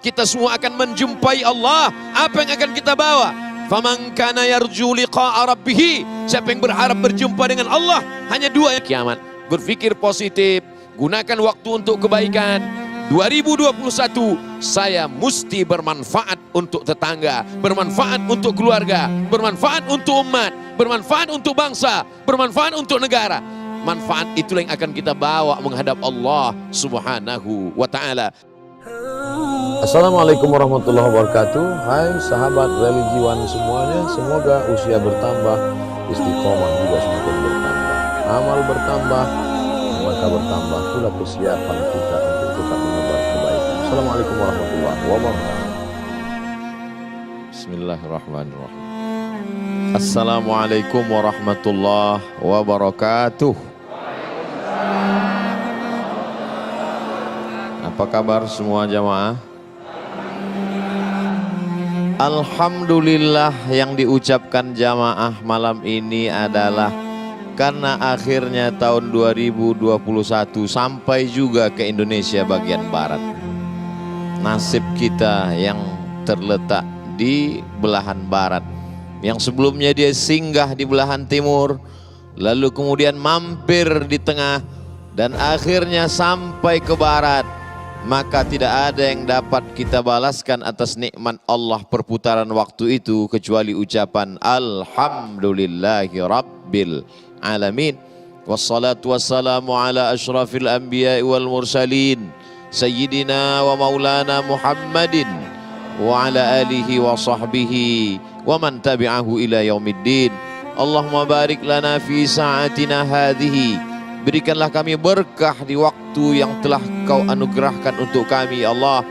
Kita semua akan menjumpai Allah. Apa yang akan kita bawa? Faman kana yarju liqa'a rabbih, siapa yang berharap berjumpa dengan Allah, hanya dua yang kiamat. Berpikir positif, gunakan waktu untuk kebaikan. 2021 saya mesti bermanfaat untuk tetangga, bermanfaat untuk keluarga, bermanfaat untuk umat, bermanfaat untuk bangsa, bermanfaat untuk negara. Manfaat itulah yang akan kita bawa menghadap Allah Subhanahu wa ta'ala. Assalamualaikum warahmatullahi wabarakatuh. Hai sahabat religiwan semuanya, semoga usia bertambah, istiqomah juga semakin bertambah, amal bertambah, maka bertambah pula kesiapan kita untuk tetap menebar kebaikan. Assalamualaikum warahmatullahi wabarakatuh. Bismillahirrahmanirrahim. Assalamualaikum warahmatullahi wabarakatuh. Apa kabar semua jamaah? Alhamdulillah, yang diucapkan jamaah malam ini adalah karena akhirnya tahun 2021 sampai juga ke Indonesia bagian barat. Nasib kita yang terletak di belahan barat, yang sebelumnya dia singgah di belahan timur, lalu kemudian mampir di tengah, dan akhirnya sampai ke barat. Maka tidak ada yang dapat kita balaskan atas nikmat Allah perputaran waktu itu kecuali ucapan Alhamdulillahi Rabbil Alamin. Wassalatu wassalamu ala ashrafil anbiya wal mursalin Sayyidina wa maulana Muhammadin wa ala alihi wa sahbihi wa man tabi'ahu ila yaumiddin. Allahumma barik lana fi sa'atina hadhihi, berikanlah kami berkah di waktu yang telah Kau anugerahkan untuk kami, ya Allah.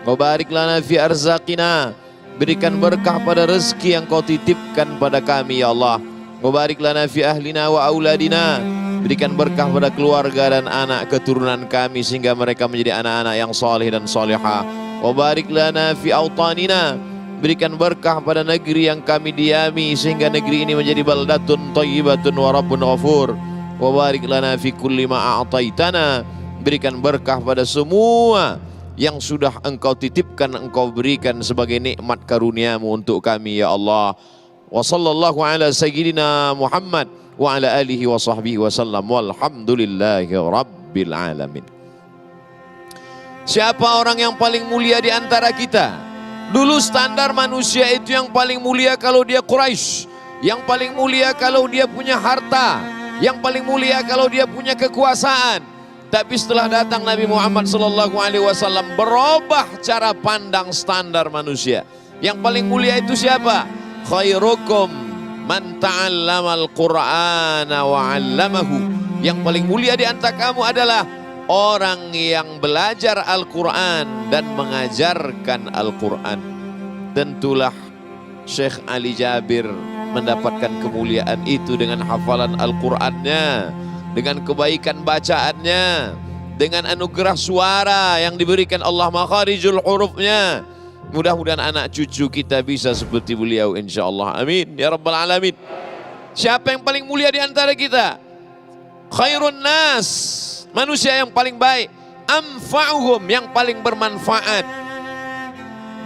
Mubarik lana fi arzaqina, berikan berkah pada rezeki yang Kau titipkan pada kami, ya Allah. Mubarik lana fi ahlina wa auladina, berikan berkah pada keluarga dan anak keturunan kami sehingga mereka menjadi anak-anak yang saleh dan salihah. Mubarik lana fi autanina, berikan berkah pada negeri yang kami diami sehingga negeri ini menjadi baldatun thayyibatun wa rabbun ghafur. Wa barik lana fi kulli ma a'taitana, berikan berkah pada semua yang sudah Engkau titipkan, Engkau berikan sebagai nikmat karuniamu untuk kami, ya Allah. Wa sallallahu ala sayyidina Muhammad wa ala alihi wa sahbihi wa sallam, walhamdulillahi rabbil alamin. Siapa orang yang paling mulia di antara kita? Dulu standar manusia itu yang paling mulia kalau dia Quraisy, yang paling mulia kalau dia punya harta, yang paling mulia kalau dia punya kekuasaan. Tapi setelah datang Nabi Muhammad SAW, berubah cara pandang standar manusia. Yang paling mulia itu siapa? Khairukum man ta'allamal qur'ana wa 'allamahu. Yang paling mulia di antara kamu adalah orang yang belajar Al-Quran dan mengajarkan Al-Quran. Tentulah Syekh Ali Jabir mendapatkan kemuliaan itu dengan hafalan Al-Qur'annya, dengan kebaikan bacaannya, dengan anugerah suara yang diberikan Allah, makharijul hurufnya. Mudah-mudahan anak cucu kita bisa seperti beliau insyaallah, amin ya rabbal alamin. Siapa yang paling mulia di antara kita? Khairun nas, manusia yang paling baik. Anfa'uhum, yang paling bermanfaat.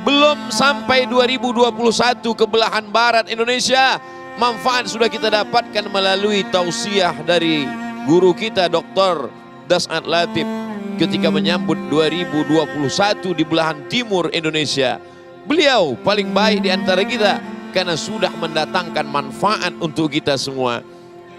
Belum sampai 2021 ke belahan barat Indonesia, manfaat sudah kita dapatkan melalui tausiah dari guru kita Dr. Das'ad Latif ketika menyambut 2021 di belahan timur Indonesia. Beliau paling baik di antara kita karena sudah mendatangkan manfaat untuk kita semua.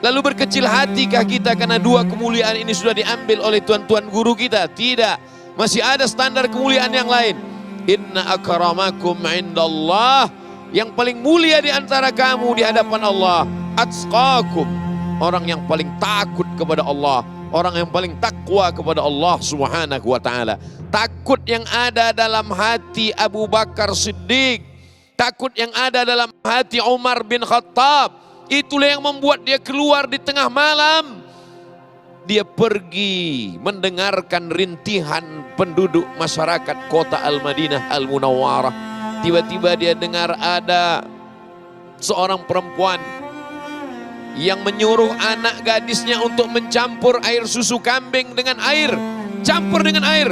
Lalu berkecil hatikah kita karena dua kemuliaan ini sudah diambil oleh tuan-tuan guru kita? Tidak, masih ada standar kemuliaan yang lain. Inna akramakum indallah, yang paling mulia di antara kamu di hadapan Allah, atqakum, orang yang paling takut kepada Allah, orang yang paling takwa kepada Allah Subhanahu wa ta'ala. Takut yang ada dalam hati Abu Bakar Siddiq, takut yang ada dalam hati Umar bin Khattab, itulah yang membuat dia keluar di tengah malam. Dia pergi mendengarkan rintihan penduduk masyarakat kota Al-Madinah Al-Munawwarah. Tiba-tiba dia dengar ada seorang perempuan yang menyuruh anak gadisnya untuk mencampur air susu kambing dengan air. Campur dengan air.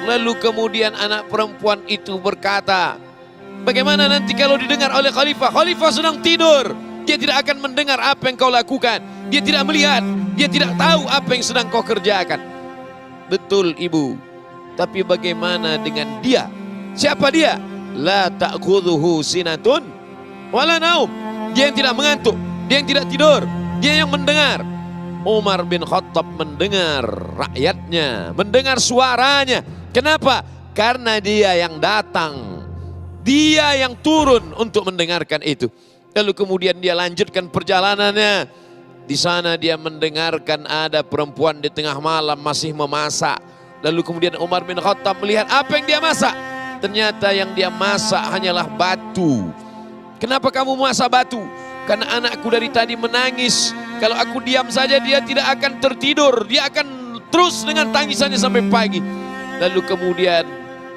Lalu kemudian anak perempuan itu berkata, bagaimana nanti kalau didengar oleh khalifah? Khalifah sedang tidur. Dia tidak akan mendengar apa yang kau lakukan. Dia tidak melihat. Dia tidak tahu apa yang sedang kau kerjakan. Betul ibu. Tapi bagaimana dengan dia? Siapa dia? La ta'khudhuhu sinatun wala naum. Dia yang tidak mengantuk. Dia yang tidak tidur. Dia yang mendengar. Umar bin Khattab mendengar rakyatnya. Mendengar suaranya. Kenapa? Karena dia yang datang. Dia yang turun untuk mendengarkan itu. Lalu kemudian dia lanjutkan perjalanannya. Di sana dia mendengarkan ada perempuan di tengah malam masih memasak. Lalu kemudian Umar bin Khattab melihat apa yang dia masak. Ternyata yang dia masak hanyalah batu. Kenapa kamu masak batu? Karena anakku dari tadi menangis. Kalau aku diam saja dia tidak akan tertidur. Dia akan terus dengan tangisannya sampai pagi. Lalu kemudian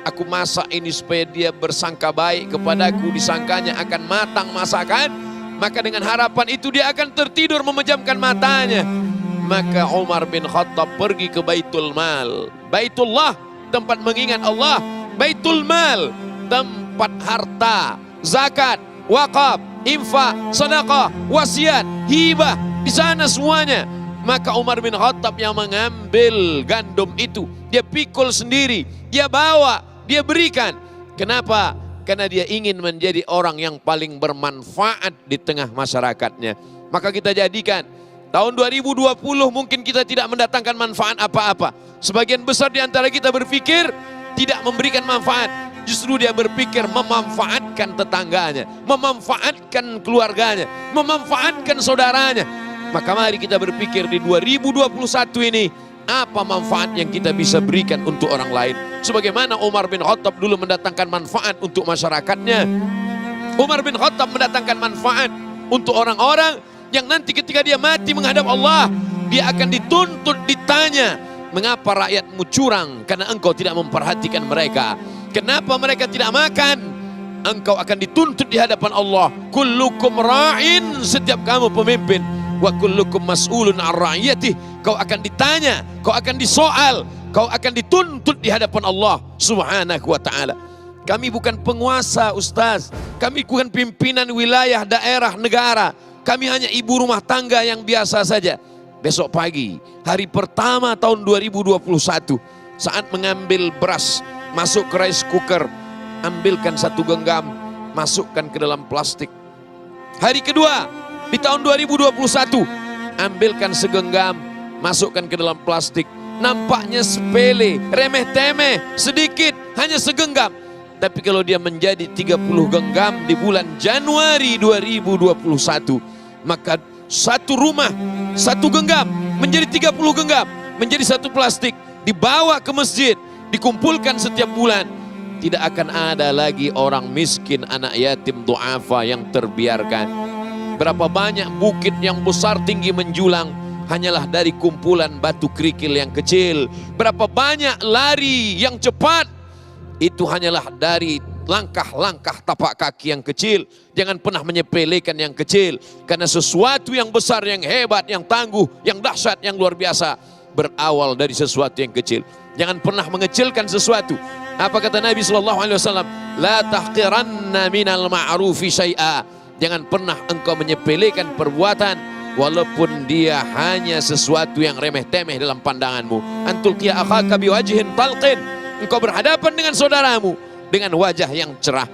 aku masak ini supaya dia bersangka baik kepadaku, disangkanya akan matang masakan, maka dengan harapan itu dia akan tertidur memejamkan matanya. Maka Umar bin Khattab pergi ke Baitul Mal. Baitullah, tempat mengingat Allah. Baitul Mal, tempat harta, zakat, wakaf, infak, sedekah, wasiat, hibah, di sana semuanya. Maka Umar bin Khattab yang mengambil gandum itu, dia pikul sendiri, dia bawa, dia berikan. Kenapa? Karena dia ingin menjadi orang yang paling bermanfaat di tengah masyarakatnya. Maka kita jadikan tahun 2020 mungkin kita tidak mendatangkan manfaat apa-apa. Sebagian besar di antara kita berpikir tidak memberikan manfaat. Justru dia berpikir memanfaatkan tetangganya, memanfaatkan keluarganya, memanfaatkan saudaranya. Maka mari kita berpikir di 2021 ini, apa manfaat yang kita bisa berikan untuk orang lain. Sebagaimana Umar bin Khattab dulu mendatangkan manfaat untuk masyarakatnya. Umar bin Khattab mendatangkan manfaat untuk orang-orang yang nanti ketika dia mati menghadap Allah, dia akan dituntut, ditanya, mengapa rakyatmu curang? Karena engkau tidak memperhatikan mereka. Kenapa mereka tidak makan? Engkau akan dituntut di hadapan Allah. Kullukum ra'in, setiap kamu pemimpin. Wa kullukum mas'ulun an ra'iyatih. Kau akan ditanya, kau akan disoal, kau akan dituntut di hadapan Allah Subhanahu wa ta'ala. Kami bukan penguasa, Ustaz. Kami bukan pimpinan wilayah, daerah, negara. Kami hanya ibu rumah tangga yang biasa saja. Besok pagi, hari pertama tahun 2021, saat mengambil beras, masuk ke rice cooker, ambilkan 1 genggam, masukkan ke dalam plastik. Hari kedua, di tahun 2021, ambilkan segenggam, masukkan ke dalam plastik. Nampaknya sepele, remeh-temeh, sedikit, hanya segenggam. Tapi kalau dia menjadi 30 genggam di bulan Januari 2021, maka 1 rumah, 1 genggam, menjadi 30 genggam, menjadi 1 plastik, dibawa ke masjid, dikumpulkan setiap bulan. Tidak akan ada lagi orang miskin, anak yatim, du'afa yang terbiarkan. Berapa banyak bukit yang besar tinggi menjulang hanyalah dari kumpulan batu kerikil yang kecil. Berapa banyak lari yang cepat itu hanyalah dari langkah-langkah tapak kaki yang kecil. Jangan pernah menyepelekan yang kecil, karena sesuatu yang besar, yang hebat, yang tangguh, yang dahsyat, yang luar biasa berawal dari sesuatu yang kecil. Jangan pernah mengecilkan sesuatu. Apa kata Nabi SAW? La tahqiranna minal ma'rufi syai'a. Jangan pernah engkau menyepelekan perbuatan walaupun dia hanya sesuatu yang remeh-temeh dalam pandanganmu. Antul qiya akhaka biwajhin talqin. Engkau berhadapan dengan saudaramu dengan wajah yang cerah.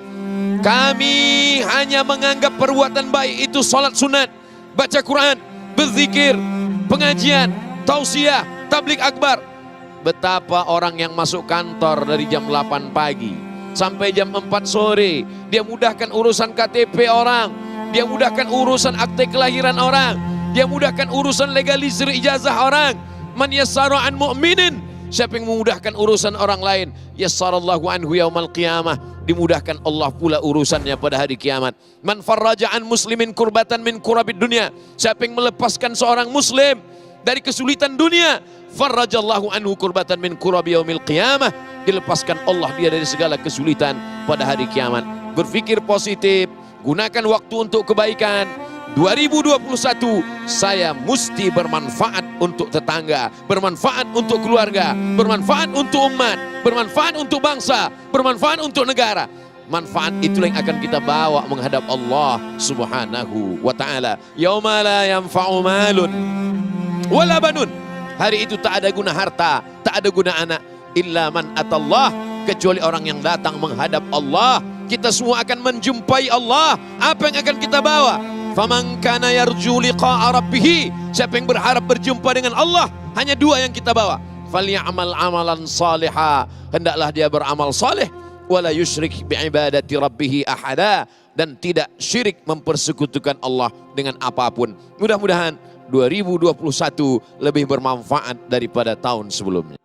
Kami hanya menganggap perbuatan baik itu salat sunat, baca Quran, berzikir, pengajian, tausiah, tablik akbar. Betapa orang yang masuk kantor dari jam 8 pagi sampai jam 4 sore, dia mudahkan urusan KTP orang, dia mudahkan urusan akte kelahiran orang, dia mudahkan urusan legalisir ijazah orang. Man yassara an mu'minin, siapa yang memudahkan urusan orang lain, yassarallahu anhu yaumal qiyamah, dimudahkan Allah pula urusannya pada hari kiamat. Man farraja an muslimin kurbatan min kurabid dunya, siapa yang melepaskan seorang muslim dari kesulitan dunia, farrajallahu anhu kurbatan min kurabi yaumil qiyamah, dilepaskan Allah dia dari segala kesulitan pada hari kiamat. Berpikir positif, gunakan waktu untuk kebaikan, 2021 saya mesti bermanfaat untuk tetangga, bermanfaat untuk keluarga, bermanfaat untuk umat, bermanfaat untuk bangsa, bermanfaat untuk negara. Manfaat itulah yang akan kita bawa menghadap Allah Subhanahu wa ta'ala. Yauma la yanfa'u malun wala banun. Hari itu tak ada guna harta, tak ada guna anak, illa man atallah, kecuali orang yang datang menghadap Allah. Kita semua akan menjumpai Allah. Apa yang akan kita bawa? Faman kana yarju liqa'a rabbih, siapa yang berharap berjumpa dengan Allah, hanya dua yang kita bawa. Falyamal amalan salihah, hendaklah dia beramal saleh, wala yusyrik biibadati rabbih ahada, dan tidak syirik mempersekutukan Allah dengan apapun. Mudah-mudahan 2021 lebih bermanfaat daripada tahun sebelumnya.